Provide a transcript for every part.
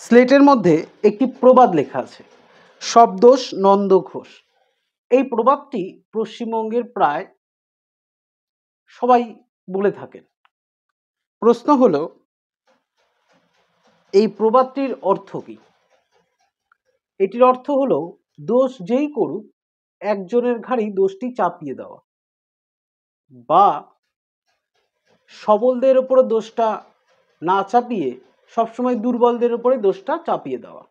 স্লেটের মধ্যে একটি প্রবাদ লেখা আছে, সব দোষ নন্দ ঘোষ। এই প্রবাদটি পশ্চিমবঙ্গের প্রায় সবাই বলে থাকেন। প্রশ্ন হলো, এই প্রবাদটির অর্থ কি? এটির অর্থ হলো, দোষ যেই করুক একজনের ঘাড়েই দোষটি চাপিয়ে দেওয়া, বা সবলদের উপরে দোষটা না চাপিয়ে সবসময় দুর্বলদের উপরে দোষটা চাপিয়ে দেওয়া।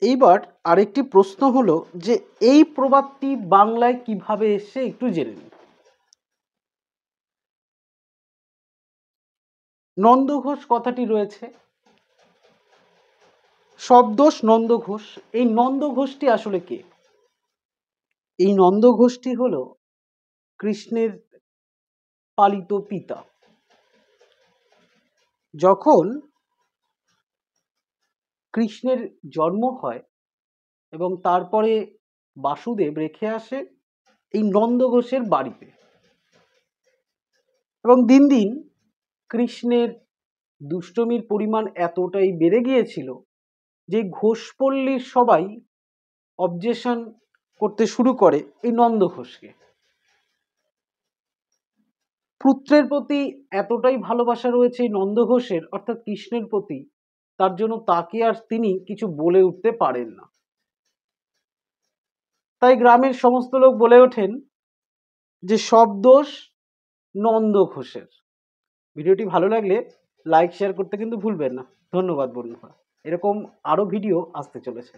এইবার আরেকটি প্রশ্ন হলো যে এই প্রবাদটি বাংলায় কিভাবে এসেছে একটু জেনে নিন। নন্দ ঘোষ কথাটি রয়েছে, সব দোষ নন্দ ঘোষ। এই নন্দ ঘোষটি আসলে কে? এই নন্দ ঘোষটি হলো কৃষ্ণের পালিত পিতা। যখন কৃষ্ণের জন্ম হয় এবং তারপরে বাসুদেব রেখে আসে এই নন্দ ঘোষের বাড়িতে, এবং দিন দিন কৃষ্ণের দুষ্টমির পরিমাণ এতটাই বেড়ে গিয়েছিল যে ঘোষপল্লীর সবাই অবজেকশন করতে শুরু করে এই নন্দ ঘোষকে। পুত্রের প্রতি এতটাই ভালোবাসা রয়েছে এই নন্দ ঘোষের, অর্থাৎ কৃষ্ণের প্রতি, তার জন্য তাকে আর তিনি কিছু বলে উঠতে পারেন না। তাই গ্রামের সমস্ত লোক বলে ওঠেন যে সব দোষ নন্দ ঘোষের। ভিডিওটি ভালো লাগলে লাইক শেয়ার করতে কিন্তু ভুলবেন না। ধন্যবাদ বন্ধুরা। এরকম আরো ভিডিও আসতে চলেছে।